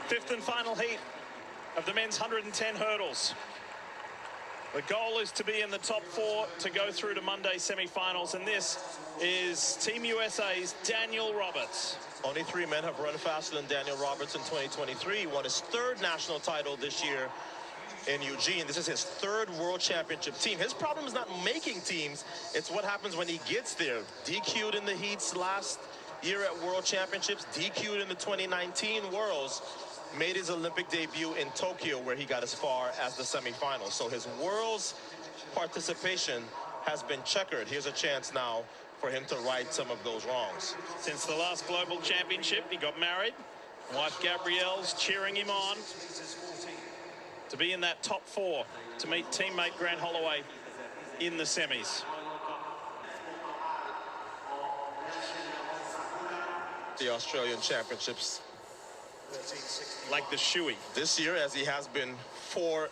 Fifth and final heat of the men's 110 hurdles. The goal is to be in the top 4 to go through to Monday's semi-finals, and this is Team USA's Daniel Roberts. Only 3 men have run faster than Daniel Roberts in 2023. He won his 3rd national title this year in Eugene. This is his 3rd world championship team. His problem is not making teams, it's what happens when he gets there. DQ'd in the heats last year at World Championships, DQ'd in the 2019 Worlds, made his Olympic debut in Tokyo where he got as far as the semifinals. So his Worlds participation has been checkered. Here's a chance now for him to right some of those wrongs. Since the last global championship, he got married. Wife Gabrielle's cheering him on to be in that top 4 to meet teammate Grant Holloway in the semis. The Australian Championships. Like the shoey. This year, as he has been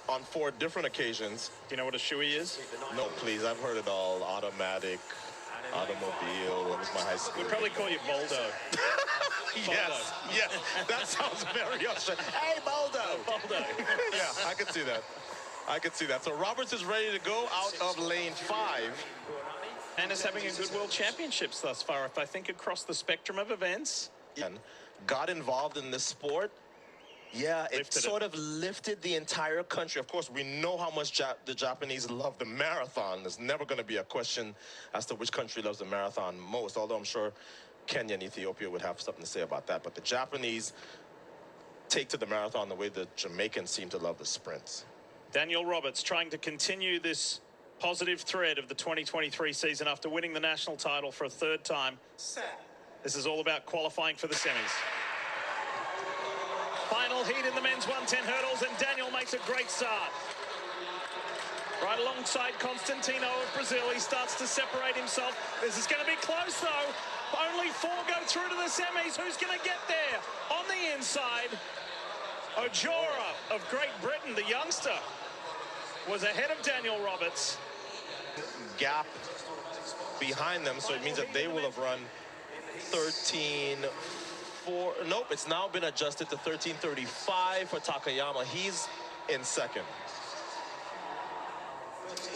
on 4 different occasions. Do you know what a shoey is? No, please, I've heard it all. Automatic, automobile, what was my high school? We'd probably call you Boldo. Yes, yes, that sounds very Australian. Hey, Boldo. Boldo. Yeah, I could see that. I could see that. So Roberts is ready to go out of lane 5. And is having a good World Championships thus far, if I think across the spectrum of events. And got involved in this sport. Yeah, it sort of lifted the entire country. Of course, we know how much the Japanese love the marathon. There's never going to be a question as to which country loves the marathon most, although I'm sure Kenya and Ethiopia would have something to say about that. But the Japanese take to the marathon the way the Jamaicans seem to love the sprints. Daniel Roberts trying to continue this positive thread of the 2023 season after winning the national title for a 3rd time. This is all about qualifying for the semis. Final heat in the men's 110 hurdles, and Daniel makes a great start. Right alongside Constantino of Brazil, he starts to separate himself. This is going to be close, though. Only 4 go through to the semis. Who's going to get there? On the inside, Ojora of Great Britain, the youngster, was ahead of Daniel Roberts. Gap behind them, so it means that they will have run 13-4. Nope, it's now been adjusted to 13:35 for Takayama. He's in 2nd.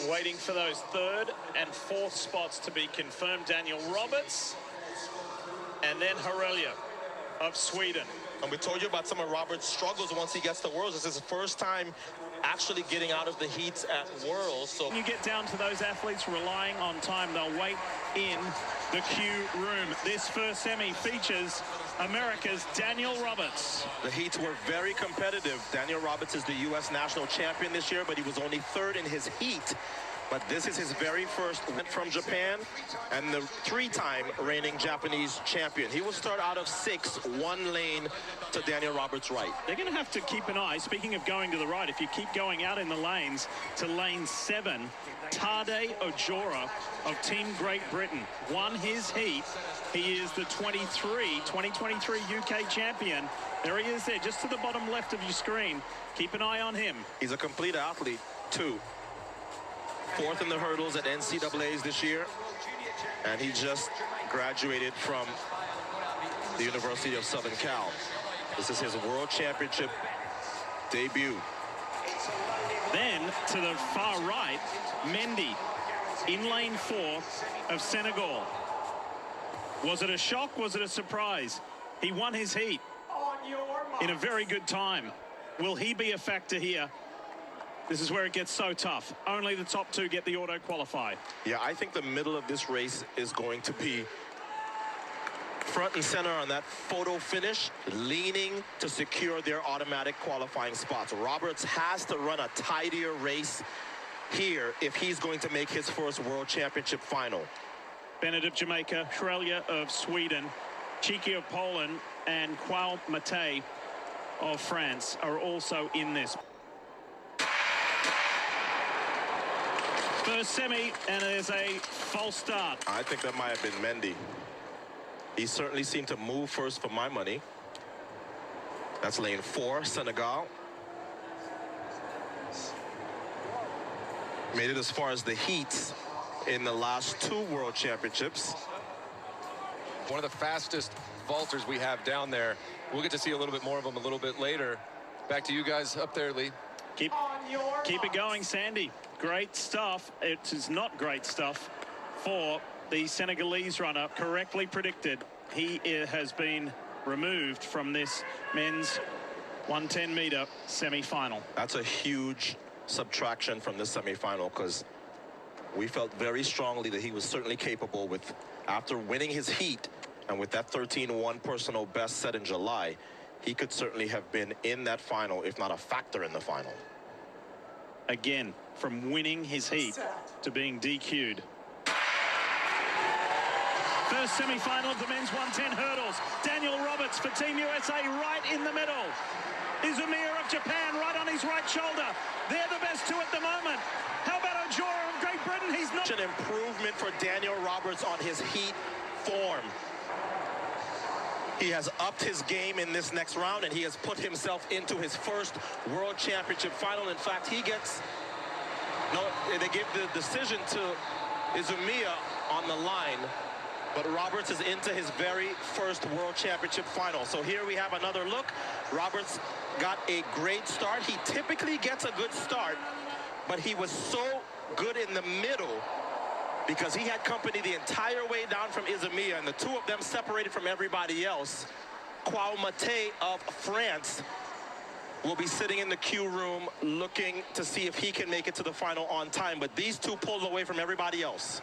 Waiting for those 3rd and 4th spots to be confirmed. Daniel Roberts and then Aurelia of Sweden. And we told you about some of Roberts' struggles once he gets to Worlds. This is his first time actually getting out of the heats at Worlds. So when you get down to those athletes relying on time, they'll wait in the queue room. This first semi features America's Daniel Roberts. The heats were very competitive. Daniel Roberts is the U.S. national champion this year, but he was only 3rd in his heat. But this is his very first win from Japan and the 3-time reigning Japanese champion. He will start out of 6, 1 lane to Daniel Roberts' right. They're going to have to keep an eye. Speaking of going to the right, if you keep going out in the lanes to lane 7, Tade Ojora of Team Great Britain won his heat. He is the 2023 UK champion. There he is there, just to the bottom left of your screen. Keep an eye on him. He's a complete athlete, too. 4th in the hurdles at NCAAs this year, and he just graduated from the University of Southern Cal. This is his World Championship debut. Then to the far right, Mendy in lane 4 of Senegal. Was it a shock? Was it a surprise? He won his heat in a very good time. Will he be a factor here? This is where it gets so tough. Only the top 2 get the auto qualify. Yeah, I think the middle of this race is going to be front and center on that photo finish, leaning to secure their automatic qualifying spots. Roberts has to run a tidier race here if he's going to make his first World Championship final. Bennett of Jamaica, Aurelia of Sweden, Chiki of Poland, and Kwao Mate of France are also in this. First semi, and there's a false start. I think that might have been Mendy. He certainly seemed to move first for my money. That's lane 4, Senegal. Made it as far as the heats in the last 2 World Championships. One of the fastest vaulters we have down there. We'll get to see a little bit more of them a little bit later. Back to you guys up there, Lee. Keep it going, Sandy. Great stuff. It is not great stuff for the Senegalese runner. Correctly predicted. He has been removed from this men's 110-meter semi-final. That's a huge subtraction from the semi-final, because we felt very strongly that he was certainly capable with, after winning his heat and with that 13-1 personal best set in July, he could certainly have been in that final, if not a factor in the final. Again, from winning his heat to being DQ'd. First semi-final of the men's 110 hurdles. Daniel Roberts for Team USA right in the middle. Izumir of Japan right on his right shoulder. They're the best two at the moment. How about Ojora of Great Britain? He's not. An improvement for Daniel Roberts on his heat form. He has upped his game in this next round, and he has put himself into his first World Championship final. In fact, he gets, no, they give the decision to Izumia on the line, but Roberts is into his very first World Championship final. So here we have another look. Roberts got a great start. He typically gets a good start, but he was so good in the middle because he had company the entire way down from Izumia, and the two of them separated from everybody else. Mate of France will be sitting in the queue room looking to see if he can make it to the final on time, but these two pulled away from everybody else.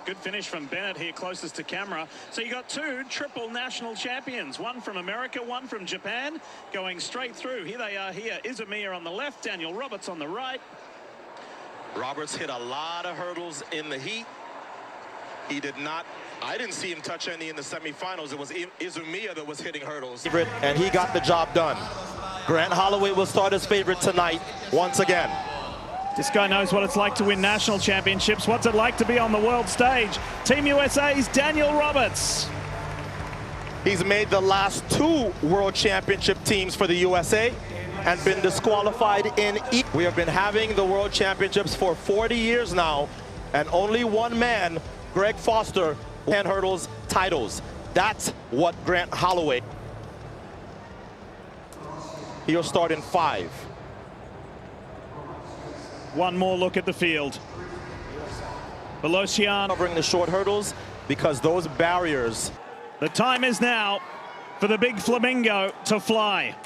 Good finish from Bennett here, closest to camera. So you got two triple national champions, one from America, one from Japan, going straight through. Here they are here. Izumir on the left, Daniel Roberts on the right. Roberts hit a lot of hurdles in the heat. He did not, I didn't see him touch any in the semifinals. It was Izumia that was hitting hurdles. And he got the job done. Grant Holloway will start as favorite tonight once again. This guy knows what it's like to win national championships. What's it like to be on the world stage? Team USA's Daniel Roberts. He's made the last two World Championship teams for the USA and been disqualified in each. We have been having the World Championships for 40 years now, and only one man, Greg Foster, 10 hurdles titles. That's what Grant Holloway. He'll start in 5. One more look at the field. Velocian Covering the short hurdles because those barriers. The time is now for the big flamingo to fly.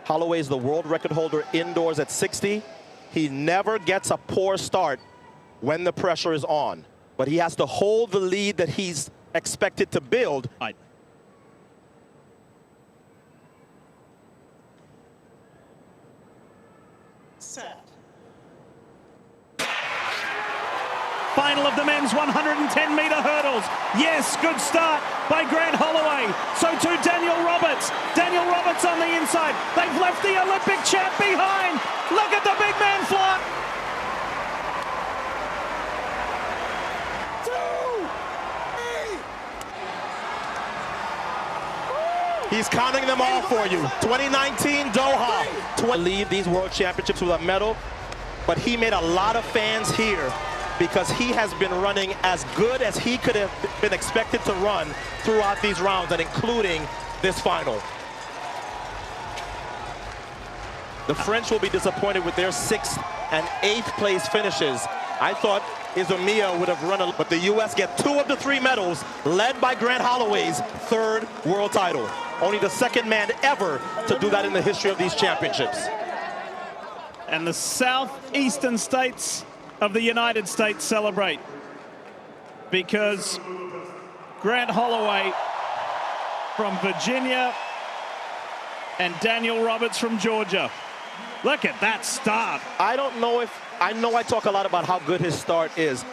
Holloway is the world record holder indoors at 60. He never gets a poor start when the pressure is on, but he has to hold the lead that he's expected to build. Right. Set. Final of the men's 110-meter hurdles. Yes, good start by Grant Holloway. So too Daniel Roberts. Daniel Roberts on the inside. They've left the Olympic champ behind. Look at the big man fly. 2, 3. He's counting them all for you. 2019 Doha. Leave these World Championships with a medal, but he made a lot of fans here because he has been running as good as he could have been expected to run throughout these rounds, and including this final. The French will be disappointed with their 6th and 8th place finishes. I thought Izumia would have run, but the U.S. get 2 of the 3 medals, led by Grant Holloway's 3rd world title. Only the 2nd man ever to do that in the history of these championships. And the southeastern states of the United States celebrate because Grant Holloway from Virginia and Daniel Roberts from Georgia. Look at that start. I don't know if, I know I talk a lot about how good his start is,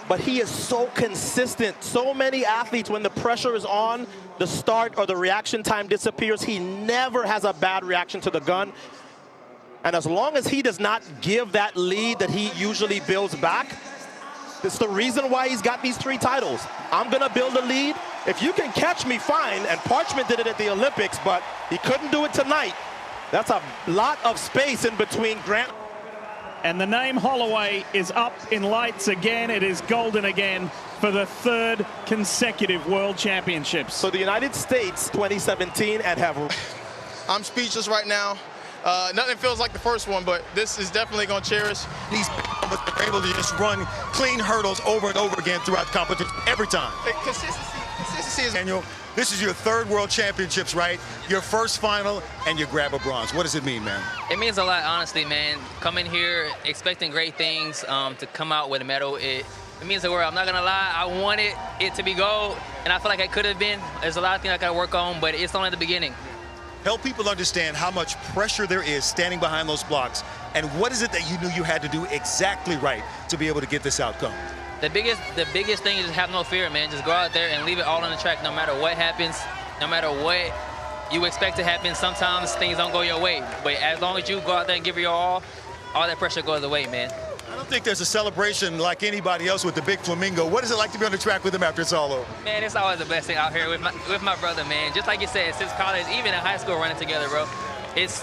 but he is so consistent. So many athletes, when the pressure is on, the start or the reaction time disappears. He never has a bad reaction to the gun. And as long as he does not give that lead that he usually builds back, it's the reason why he's got these 3 titles. I'm gonna build a lead. If you can catch me, fine. And Parchment did it at the Olympics, but he couldn't do it tonight. That's a lot of space in between Grant. And the name Holloway is up in lights again. It is golden again for the third consecutive World Championships. So the United States 2017 and have... I'm speechless right now. Nothing feels like the first one, but this is definitely going to cherish. These are able to just run clean hurdles over and over again throughout the competition every time. Consistency is... Daniel, this is your third World Championships, right? Your first final, and you grab a bronze. What does it mean, man? It means a lot, honestly, man. Coming here expecting great things, to come out with a medal, it means the world. I'm not going to lie, I wanted it to be gold, and I feel like it could have been. There's a lot of things I got to work on, but it's only the beginning. Help people understand how much pressure there is standing behind those blocks, and what is it that you knew you had to do exactly right to be able to get this outcome? The biggest thing is just have no fear, man. Just go out there and leave it all on the track, no matter what happens, no matter what you expect to happen. Sometimes things don't go your way, but as long as you go out there and give it your all that pressure goes away, man. I don't think there's a celebration like anybody else with the big flamingo. What is it like to be on the track with him after it's all over? Man, it's always the best thing out here with my brother, man. Just like you said, since college, even in high school, running together, bro. It's